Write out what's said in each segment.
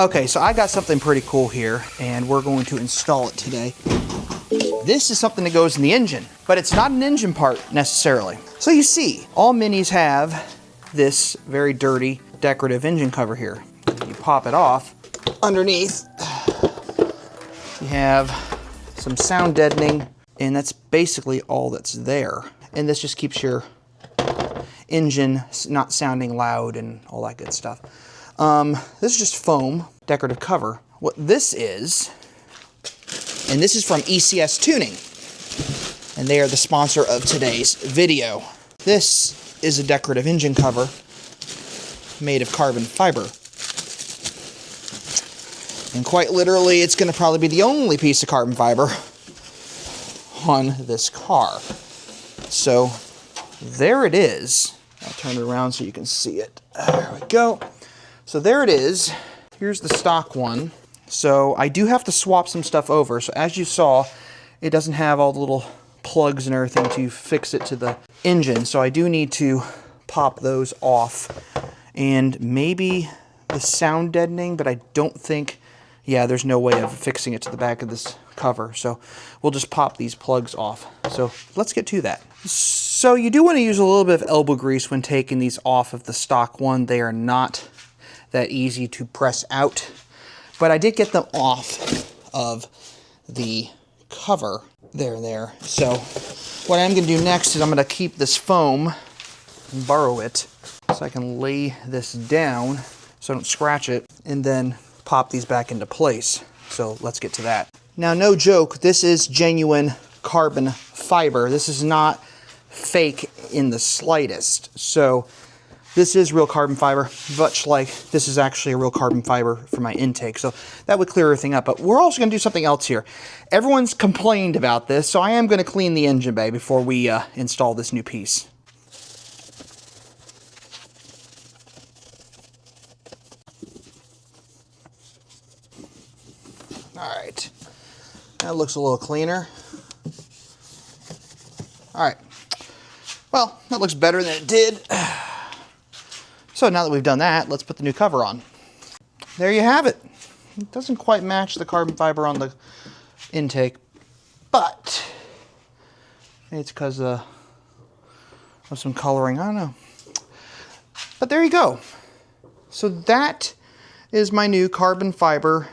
Okay, so I got something pretty cool here, and we're going to install it today. This is something that goes in the engine, but it's not an engine part necessarily. So you see, all Minis have this very dirty decorative engine cover here. You pop it off. Underneath, you have some sound deadening, and that's basically all that's there. And this just keeps your engine not sounding loud and all that good stuff. This is just foam, decorative cover. What this is, and this is from ECS Tuning, and they are the sponsor of today's video. This is a decorative engine cover made of carbon fiber. And quite literally, it's going to probably be the only piece of carbon fiber on this car. So there it is. I'll turn it around so you can see it. There we go. So there it is. Here's the stock one. So I do have to swap some stuff over. So as you saw, it doesn't have all the little plugs and everything to fix it to the engine. So I do need to pop those off. And maybe the sound deadening, but I don't think, yeah, there's no way of fixing it to the back of this cover. So we'll just pop these plugs off. So let's get to that. So you do want to use a little bit of elbow grease when taking these off of the stock one. They are not that easy to press out, but I did get them off of the cover there. So what I'm going to do next is I'm going to keep this foam and borrow it so I can lay this down so I don't scratch it, and then pop these back into place. So let's get to that. Now, no joke, this is genuine carbon fiber. This is not fake in the slightest. So this is real carbon fiber, much like this is actually a real carbon fiber for my intake. So that would clear everything up. But we're also going to do something else here. Everyone's complained about this, so I am going to clean the engine bay before we install this new piece. All right, that looks a little cleaner. All right, well, that looks better than it did. So now that we've done that, let's put the new cover on. There you have it. It doesn't quite match the carbon fiber on the intake, but maybe it's because of some coloring, I don't know. But there you go. So that is my new carbon fiber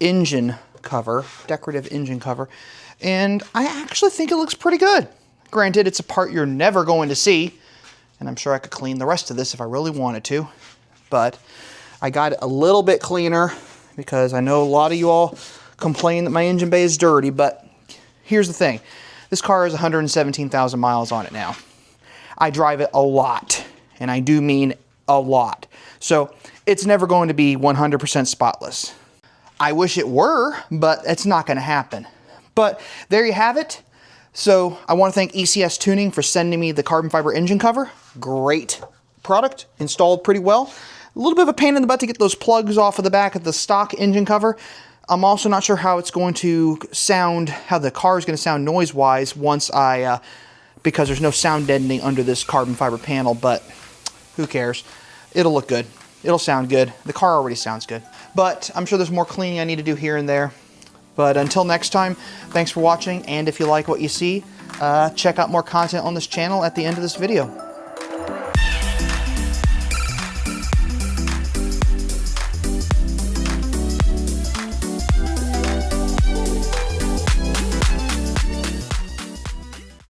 engine cover, decorative engine cover, and I actually think it looks pretty good. Granted, it's a part you're never going to see, and I'm sure I could clean the rest of this if I really wanted to, but I got it a little bit cleaner because I know a lot of you all complain that my engine bay is dirty, but here's the thing. This car has 117,000 miles on it now. I drive it a lot, and I do mean a lot. So it's never going to be 100% spotless. I wish it were, but it's not going to happen. But there you have it. So I want to thank ECS Tuning for sending me the carbon fiber engine cover. Great product, installed pretty well. A little bit of a pain in the butt to get those plugs off of the back of the stock engine cover. I'm also not sure how it's going to sound, how the car is going to sound noise-wise once because there's no sound deadening under this carbon fiber panel, but who cares? It'll look good. It'll sound good. The car already sounds good. But I'm sure there's more cleaning I need to do here and there. But until next time, thanks for watching, and if you like what you see, check out more content on this channel at the end of this video.